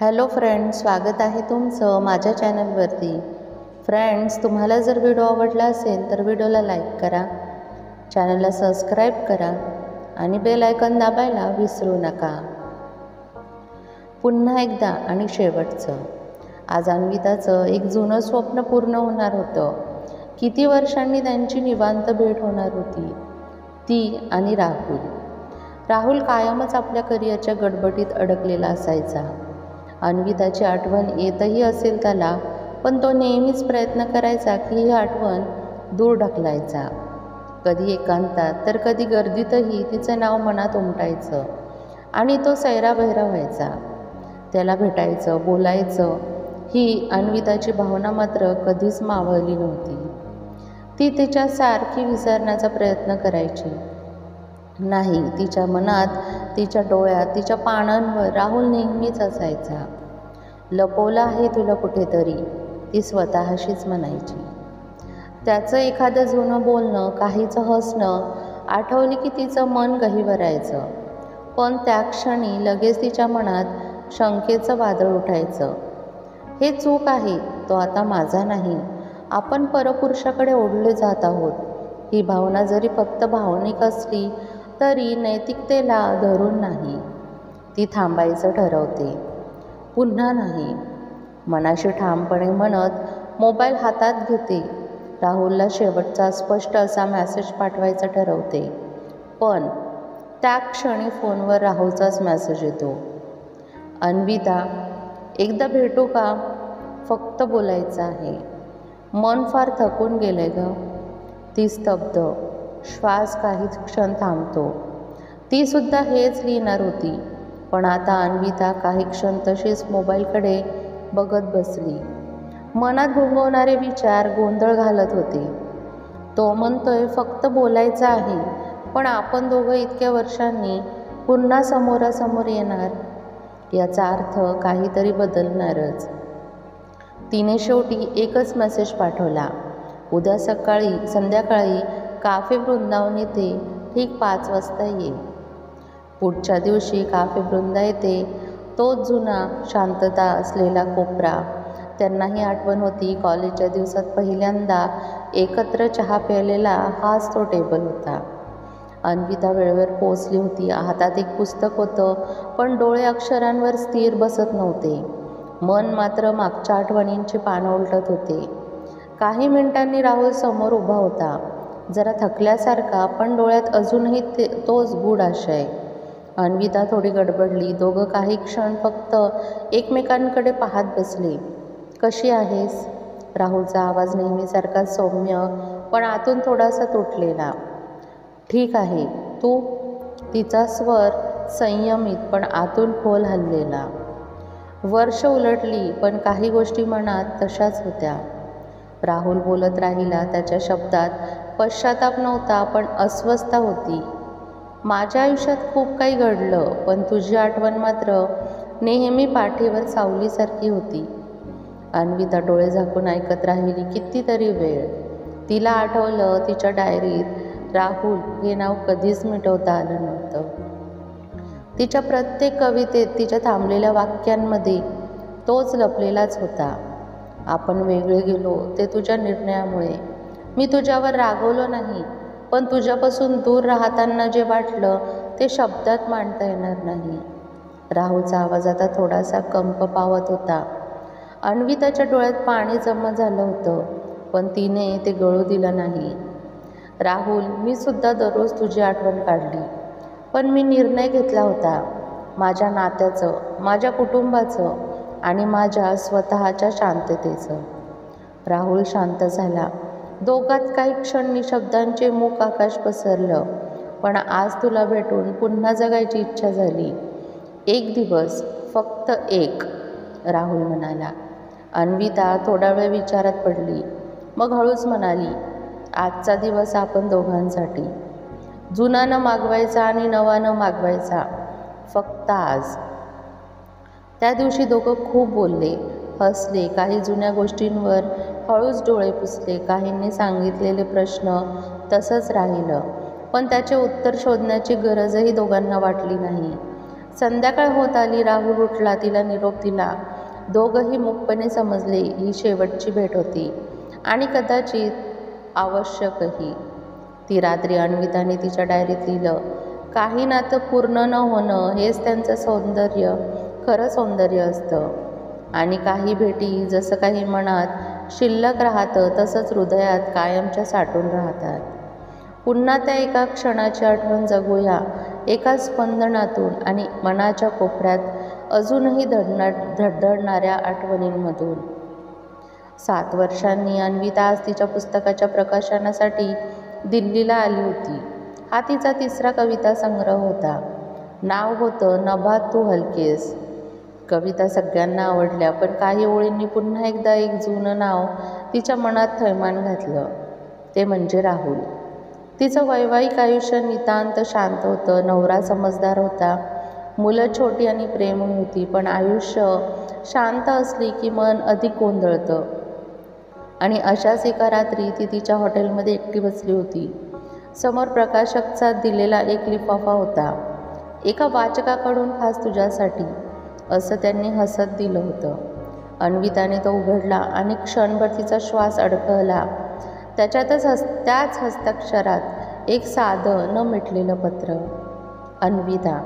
Hello friends, स्वागत आहे तुमचं माझ्या चॅनलवरती. फ्रेंड्स, तुम्हाला जर व्हिडिओ आवडला असेल तर व्हिडिओला लाईक करा, चॅनलला सबस्क्राईब करा आणि बेल आयकॉन दाबायला विसरू नका. पुन्हा एकदा आणि शेवटचं. आज अन्विताचं एक जुनं स्वप्न पूर्ण होणार होतं. किती वर्षांनी त्यांची निवांत भेट होणार होती, ती आणि राहुल. राहुल कायमच आपल्या करिअरच्या गडबडीत अडकलेला असायचा. अन्विताची आठवण येतही असेल त्याला, पण तो नेहमीच प्रयत्न करायचा की ही आठवण दूर ढकलायचा. कधी एकांतात तर कधी गर्दीतही तिचं नाव मनात उमटायचं आणि तो सैराभैरा व्हायचा. त्याला भेटायचं, बोलायचं, ही अन्विताची भावना मात्र कधीच मावळली नव्हती. ती तिच्या सारखी विसरण्याचा प्रयत्न करायची. नाही, तिच्या मनात, तिच्या डोळ्यात, तिच्या पानांवर राहुल नेहमीच असायचा. लपवलं आहे तुला कुठेतरी, ती स्वतःशीच म्हणायची. त्याचं एखादं जुनं बोलणं, काहीचं हसणं आठवली की तिचं मन गहिवरायचं. पण त्या क्षणी लगेच तिच्या मनात शंकेचं वादळ उठायचं. हे चूक आहे, तो आता माझा नाही, आपण परपुरुषाकडे ओढले जात आहोत. ही भावना जरी फक्त भावनिक असली तरी नैतिकतेला धरून नाही. ती थांबायचं ठरवते. पुन्हा नाही, मनाशी ठामपणे म्हणत मोबाईल हातात घेते. राहुलला शेवटचा स्पष्ट असा मेसेज पाठवायचा ठरवते. पण त्या क्षणी फोनवर राहुलचाच मेसेज येतो. अन्विता, एकदा भेटू का? फक्त बोलायचं आहे. मन फार थकून गेले ग. ती स्तब्ध. श्वास काही क्षण थांबतो. ती सुद्धा हेच लिहिणार होती, पण आता अन्विता काही क्षण तशीच मोबाईलकडे बघत बसली. मनात घुंगवणारे विचार गोंधळ घालत होते. तो म्हणतोय फक्त बोलायचं आहे, पण आपण दोघं इतक्या वर्षांनी पुन्हा समोरासमोर येणार, याचा अर्थ काहीतरी बदलणारच. तिने शेवटी एकच मेसेज पाठवला. उद्या संध्याकाळी काफे वृंदावन येथे ठीक 5 वाजता ये. पुढच्या दिवशी काफे वृंदा येथे तोच जुना शांतता असलेला कोपरा. त्यांनाही आठवण होती, कॉलेजच्या दिवसात पहिल्यांदा एकत्र चहा प्यायलेला हाच तो टेबल होता. अन्विता वेळेवर पोचली होती. हातात एक पुस्तक होतं, पण डोळे अक्षरांवर स्थिर बसत नव्हते. मन मात्र मागच्या आठवणींची पानं उलटत होते. काही मिनिटांनी राहुल समोर उभा होता, जरा थकल्यासारखा, पण डोळ्यात अजूनही तोच गूढ आशय. अन्विता थोडी गडबडली. दोघं काही क्षण फक्त एकमेकांकडे पाहत बसले. कशी आहेस? राहुलचा आवाज नेहमीसारखा सौम्य, पण आतून थोडासा तुटलेला. ठीक आहे, तू? तिचा स्वर संयमित पण आतून खोल हललेला. वर्ष उलटली, पण काही गोष्टी मनात तशाच होत्या. राहुल बोलत राहिला. त्याच्या शब्दात पश्चाताप नव्हता, पण अस्वस्थता होती. माझ्या आयुष्यात खूप काही घडलं, पण तुझी आठवण मात्र नेहमी पाठीवर सावलीसारखी होती. अन्विता डोळे झाकून ऐकत राहिली कितीतरी वेळ. तिला आठवलं तिच्या डायरीत राहुल हे नाव कधीच मिटवता आलं नव्हतं. तिच्या प्रत्येक कवितेत, तिच्या थांबलेल्या वाक्यांमध्ये तोच लपलेलाच होता. आपण वेगळे गेलो ते तुझ्या निर्णयामुळे. मी तुझ्यावर रागवलो नाही, पण तुझ्यापासून दूर राहताना जे वाटलं ते शब्दात मांडता येणार नाही. राहुलचा आवाज आता थोडासा कंप पावत होता. अन्विताच्या डोळ्यात पाणी जमा झालं होतं, पण तिने ते गळू दिलं नाही. राहुल, मी सुद्धा दररोज तुझी आठवण काढली, पण मी निर्णय घेतला होता, माझ्या नात्याचं, माझ्या कुटुंबाचं आणि माझ्या स्वतःच्या शांततेचं. राहुल शांत झाला. दोघात काही क्षण निशब्दांचे मूक आकाश पसरलं. पण आज तुला भेटून पुन्हा जगायची इच्छा झाली. एक दिवस, फक्त एक, राहुल म्हणाला. अन्विता थोडा वेळ विचारात पडली. मग हळूच म्हणाली, आजचा दिवस आपण दोघांसाठी. जुना न मागवायचा आणि नवा न मागवायचा, फक्त आज. त्या दिवशी दोघं खूप बोलले, हसले. काही जुन्या गोष्टींवर हळूच डोळे पुसले. काहींनी सांगितलेले प्रश्न तसंच राहिलं, पण त्याचे उत्तर शोधण्याची गरजही दोघांना वाटली नाही. संध्याकाळ होत आली. राहुल उठला, तिला निरोप दिला. दोघंही मूकपणे समजले ही शेवटची भेट होती आणि कदाचित आवश्यकही. ती रात्री अन्विताने तिच्या डायरीत लिहिलं, काही नातं पूर्ण न होणं हेच त्यांचं सौंदर्य, खरं सौंदर्य असतं. आणि काही भेटी जसं काही मनात शिल्लक राहतं तसंच हृदयात कायमच्या साठून राहतात. पुन्हा त्या एका क्षणाची आठवण जगूया, एका स्पंदनातून आणि मनाच्या कोपऱ्यात अजूनही धडधडणाऱ्या आठवणींमधून. 7 वर्षांनी अन्विता आज तिच्या पुस्तकाच्या प्रकाशनासाठी दिल्लीला आली होती. हा तिचा 3रा कविता संग्रह होता. नाव होतं नभात तू हलकेस. कविता सगळ्यांना आवडल्या, पण काही ओळींनी पुन्हा एकदा एक जुनं नाव तिच्या मनात थैमान घातलं, ते म्हणजे राहुल. तिचं वैवाहिक आयुष्य नितांत शांत होतं. नवरा समजदार होता, मुलं छोटी आणि प्रेमळ होती. पण आयुष्य शांत असली की मन अधिक गोंधळतं. आणि अशाच एका रात्री ती तिच्या हॉटेलमध्ये एकटी बसली होती. समोर प्रकाशकचा दिलेला एक लिफाफा होता. एका वाचकाकडून खास तुझ्यासाठी, असं त्यांनी हसत दिलं होतं. अन्विताने तो उघडला आणि क्षणभर तिचा श्वास अडखळला. त्याच हस्ताक्षरात एक साधं न मिटलेलं पत्र. अन्विता,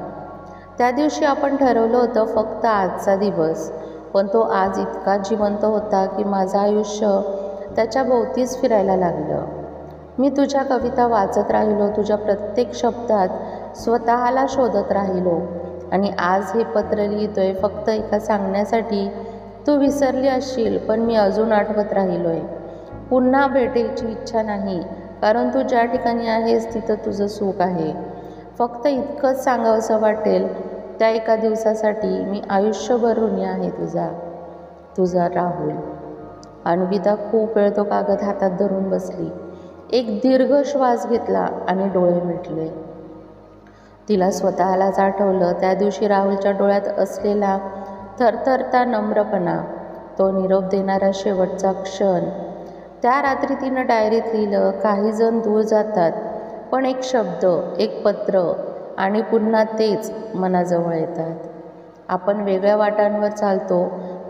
त्या दिवशी आपण ठरवलं होतं फक्त आजचा दिवस, पण तो आज इतका जिवंत होता की माझं आयुष्य त्याच्या भोवतीच फिरायला लागलं. मी तुझ्या कविता वाचत राहिलो, तुझ्या प्रत्येक शब्दात स्वतःला शोधत राहिलो. आणि आज हे पत्र लिहितोय फक्त एका सांगण्यासाठी, तू विसरली असशील पण मी अजून आठवत राहिलोय. पुन्हा भेटायची इच्छा नाही, कारण तू ज्या ठिकाणी आहेस तिथं तुझं सुख आहे. फक्त इतकंच सांगावंसं वाटेल, त्या एका दिवसासाठी मी आयुष्यभर ऋणी आहे तुझा राहुल. अन्विता खूप वेळ तो कागद हातात धरून बसली. एक दीर्घ श्वास घेतला आणि डोळे मिटले. तिला स्वतःलाच आठवलं त्या दिवशी राहुलच्या डोळ्यात असलेला थरथरता नम्रपणा, तो निरोप देणारा शेवटचा क्षण. त्या रात्री तिनं डायरीत लिहिलं, काही जण दूर जातात, पण एक शब्द, एक पत्र आणि पुन्हा तेच मनाजवळ येतात. आपण वेगळ्या वाटांवर चालतो,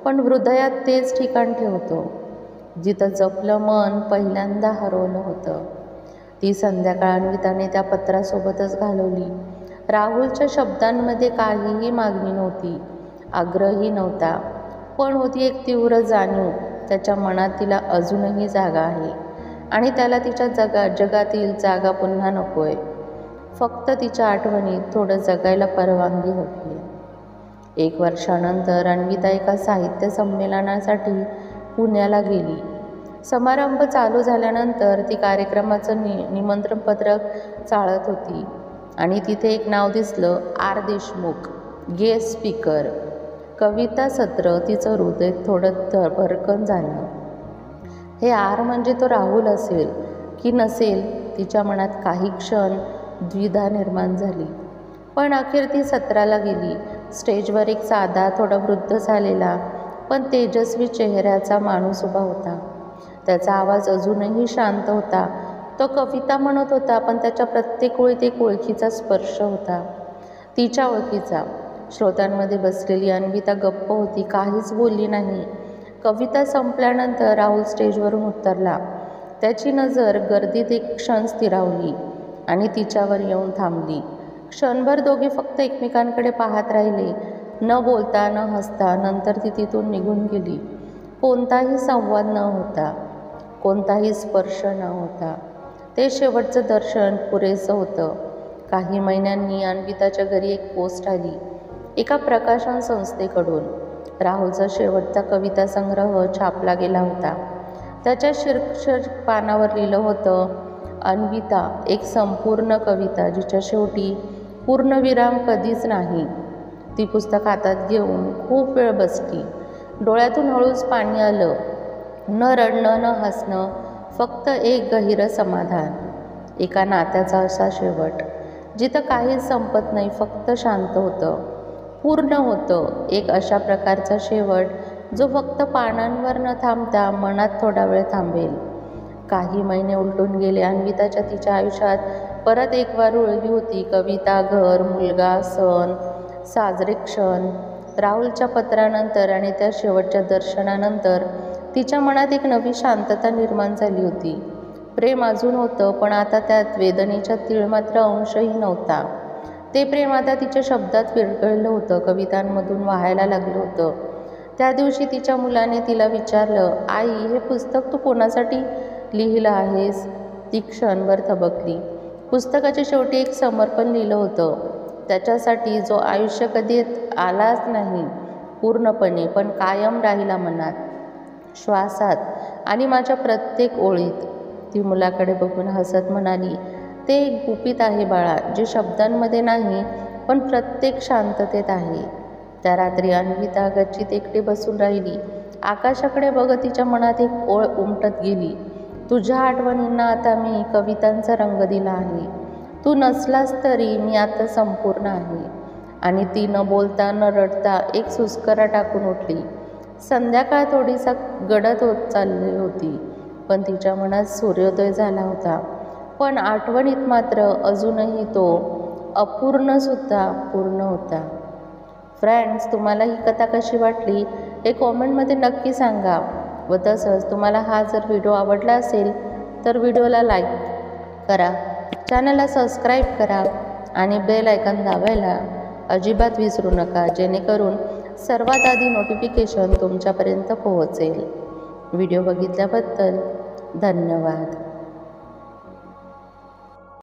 पण हृदयात तेच ठिकाण ठेवतो, जिथं जपलं मन पहिल्यांदा हरवलं होतं. ती संध्याकाळ अन्विताने त्या पत्रासोबतच घालवली. राहुलच्या शब्दांमध्ये काहीही मागणी नव्हती, आग्रहही नव्हता, पण होती एक तीव्र जाणीव, त्याच्या मनात तिला अजूनही जागा आहे आणि त्याला तिच्या जगातील जागा पुन्हा नकोय. फक्त तिच्या आठवणीत थोडं जगायला परवानगी हवी. 1 वर्षानंतर अन्विता एका साहित्य संमेलनासाठी पुण्याला गेली. समारंभ चालू झाल्यानंतर ती कार्यक्रमाचं निमंत्रण पत्रक चाळत होती आणि तिथे एक नाव दिसलं, आर. Deshmukh, guest speaker. कविता सत्र. तिचं हृदय थोडं भरकन झालं. हे आर म्हणजे तो राहुल असेल की नसेल, तिच्या मनात काही क्षण द्विधा निर्माण झाली. पण अखेर ती सत्राला गेली. स्टेजवर एक साधा, थोडा वृद्ध झालेला पण तेजस्वी चेहऱ्याचा माणूस उभा होता. त्याचा आवाज अजूनही शांत होता. तो कविता म्हणत होता, पण त्याच्या प्रत्येक ओळीत एक ओळखीचा स्पर्श होता, तिच्या ओळखीचा. श्रोत्यांमध्ये बसलेली अन्विता गप्प होती, काहीच बोलली नाही. कविता संपल्यानंतर राहुल स्टेजवरून उतरला. त्याची नजर गर्दीत एक क्षण स्थिरावली आणि तिच्यावर येऊन थांबली. क्षणभर दोघे फक्त एकमेकांकडे पाहत राहिले, न बोलता न हसता. नंतर ती तिथून निघून गेली. कोणताही संवाद न होता, कोणताही स्पर्श न होता. ते शेवटचं दर्शन पुरेसं होतं. काही महिन्यांनी अन्विताच्या घरी एक पोस्ट आली, एका प्रकाशन संस्थेकडून. राहुलचा शेवटचा कविता संग्रह छापला गेला होता. त्याच्या शीर्षक पानावर लिहिलं होतं, अन्विता, एक संपूर्ण कविता जिच्या शेवटी पूर्णविराम कधीच नाही. ती पुस्तक हातात घेऊन खूप वेळ बसली. डोळ्यातून हळूच पाणी आलं. न रडणं न हसणं, फक्त एक गहिरं समाधान. एका नात्याचा असा शेवट, जिथं काहीच संपत नाही, फक्त शांत होतं, पूर्ण होतं. एक अशा प्रकारचा शेवट जो फक्त पानांवर न थांबता मनात थोडा वेळ थांबेल. काही महिने उलटून गेले. अन्विताच्या तिच्या आयुष्यात परत एक वार रुळली होती. कविता, घर, मुलगा, सण, साजरे क्षण, राहुलच्या पत्रानंतर आणि त्या शेवटच्या दर्शनानंतर तिच्या मनात एक नवी शांतता निर्माण झाली होती. प्रेम अजून होतं, पण आता त्यात वेदनेचा तीळ मात्र अंशही नव्हता. ते प्रेम आता तिच्या शब्दात विरघळलं होतं, कवितांमधून वाहायला लागलं होतं. त्या दिवशी तिच्या मुलाने तिला विचारलं, आई, हे पुस्तक तू कोणासाठी लिहिलं आहेस? ती क्षणभर थबकली. पुस्तकाच्या शेवटी एक समर्पण लिहिलं होतं, त्याच्यासाठी जो आयुष्य कधी आलाच नाही पूर्णपणे, पण कायम राहिला मनात, श्वासात आणि माझ्या प्रत्येक ओळीत. ती मुलाकडे बघून हसत म्हणाली, ते एक गुपित आहे बाळा, जे शब्दांमध्ये नाही पण प्रत्येक शांततेत आहे. त्या रात्री अन्विता गच्चीत एकटी बसून राहिली. आकाशाकडे बघत तिच्या मनात एक ओळ उमटत गेली. तुझ्या आठवणींना आता मी कवितांचा रंग दिला आहे. तू नसलास तरी मी आता संपूर्ण आहे. आणि ती न बोलता न रडता एक सुस्करा टाकून उठली. संध्याकाळ थोडीसा गडद होत चालली होती, पण तिच्या मनात सूर्योदय झाला होता. पण आठवणीत मात्र अजूनही तो अपूर्णसुद्धा पूर्ण होता. फ्रेंड्स, तुम्हाला ही कथा कशी वाटली हे कॉमेंटमध्ये नक्की सांगा. व तसंच तुम्हाला हा जर व्हिडिओ आवडला असेल तर व्हिडिओला लाईक करा, चॅनलला सबस्क्राईब करा आणि बेल आयकॉन दाबायला अजिबात विसरू नका, जेणेकरून सर्वात आधी नोटिफिकेशन तुमच्यापर्यंत पोहोचेल. व्हिडिओ बघितल्याबद्दल धन्यवाद.